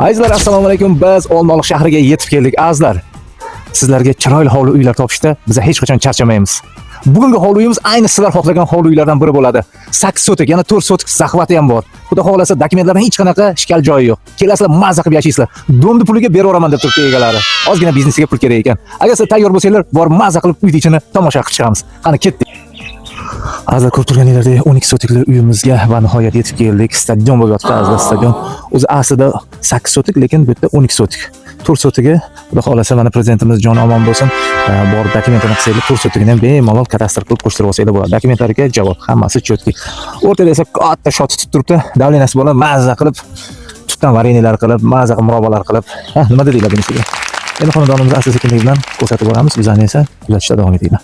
Azizlar, assalomu alaykum. Biz Olmaliq shahriga yetib keldik. Azizlar, sizlarga chiroyli hovli uylar topishda biz hech qachon charchamaymiz. Bugungi hovli uyimiz ayni sizlar xohlagan hovli uylardan biri bo'ladi. 8 sotik, yana 4 sotik zahvati ham bor. Xudo xolasa dokumentlardan hech qanaqa ishkal joyi yo'q. Kelasizlar, mazza qilib yashaysizlar. Do'mni puliga beraveraman deb turibdi egalari. Ozgina biznesiga pul kerak ekan. Agar siz tayyor bo'lsanglar, bor mazza qilib uyning ichini tomosha qilib chiqamiz. Qani ketdik. Azizlar, ko'rib turganinglardek 12 sotikli uyimizga va nihoyat yetib keldik. Stadion bo'lib yotibdi azizlar, stadion. O'zi aslida 8 sotik, lekin bu yerda 12 sotik. 4 sotiga, xudo xolasa, mana prezidentimiz jon omon bo'lsin, bor dokumentini qilsanglar, 4 sotigini ham bemalol kadastr qilib qo'shtirib olsanglar bo'ladi. Dokumentlariga javob, hammasi chotki. O'rtada esa katta shot tutib turibdi. Davlenasi bola mazza qilib, tutdan vareniyalar qilib, mazza qilib murabbalar qilib, nima deydilar bunisiga. Endi xonadonimizni asta-sekinlik bilan ko'rsatib boramiz. Bizlarni esa kuzatishda davom etinglar.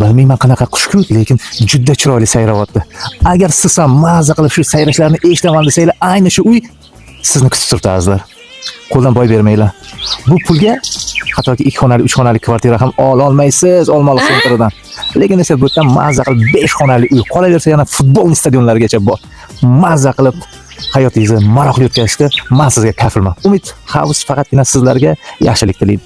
Bilmayman qanaqa qushku, lekin juda chiroyli sayravotdi. Agar siz ham mazza qilib shu sayrashlarni eshitaman desanglar, ayni shu uy sizni kutib turibdi azizlar. Qo'ldan boy bermanglar. Bu pulga hattoki 2 xonali, 3 xonali kvartira ham olmaysiz Olmaliq sentridan. Lekin esa bu yerdan mazza qilib 5 xonali uy, qolaversa yana futbol stadionlarigacha bor. Mazza qilib hayotingizni maroqli o'tkazishda men sizga kafilman. Umid House faqatgina sizlarga yaxshilik tilaydi.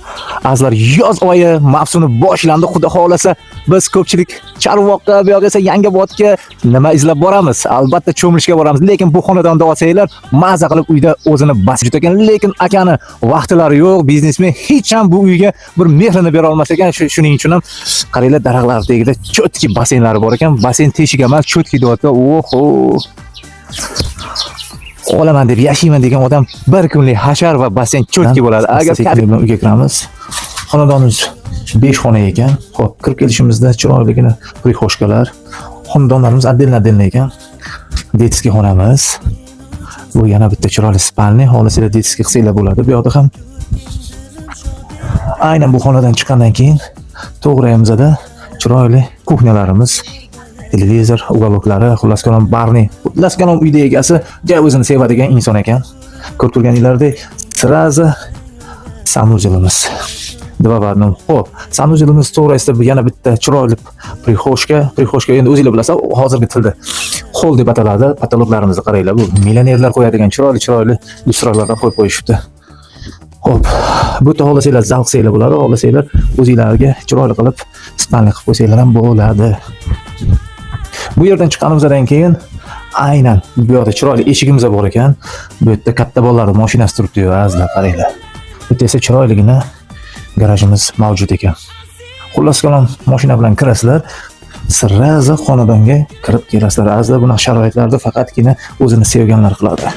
Azizlar, yoz oyi mavsumi boshlandi. Xudo xolasa, biz ko'pchilik Charvoqqa, bu yoqqa esa Yangobodga nima izlab boramiz? Albatta cho'milishga boramiz. Lekin bu xonadonda olsanglar, mazza qilib uyda o'zini basib ekan. Lekin akani vaqtlari yo'q, biznesmen hech ham bu uyga bir mehrini bera olmas ekan. Shuning uchun ham qaranglar, daraxtlar tagida chotki basenlari bor ekan. Basen teshigi emas, chotki deyapti. Oho. Olaman deb yashayman degan odam bir kunlik hashar va basen chotki bo'ladi. Agar bilan uyga kiramiz. Xonadonimiz 5 xona ekan. Xo'p, kirib kelishimizda chiroyligina prixoshkalar, xonadonlarimiz отдельно ekan. Detskiy xonamiz. Bu yana bitta chiroyli spalni, xohlasanglar detskiy qilsanglar bo'ladi. Bu yoqda ham aynan bu xonadan chiqqandan keyin to'g'rayimizda chiroyli kuxnyalarimiz, televizor, ugoloklari, xullas kalom barni. Xullas kalom uyda egasi juda o'zini sevadigan inson ekan. Ko'rib turganinglardek, sirazi sanuzilimiz. Dvobarnom. Xo'p, sanuzilimiz to'g'risida yana bitta chiroyli prixoshka endi o'zinglar bilasizlar, hozirgi tilda hol deb ataladi. Patologlarimizni qaranglar, bu millionerlar qo'yadigan chiroyli lyustralardan qo'yib qo'yishibdi. Xo'p, bu yerda xohlasanglar zal qilsanglar bo'ladi, xohlasanglar o'zinglarga chiroyli qilib spalni qilib qo'ysanglar ham bo'ladi. Bu yerdan chiqqanimizdan keyin aynan bu yoqda chiroyli eshigimiz bor ekan. Bu yerda katta bolalarning mashinasi turibdi, azizlar qaranglar. Bu yerda esa chiroyligina garajimiz mavjud ekan. Xullas kalom, mashina bilan kirasizlar, sirraza xonadonga kirib kelasizlar. Azizlar, bunaqa sharoitlarda faqatgina o'zini sevganlar qiladi.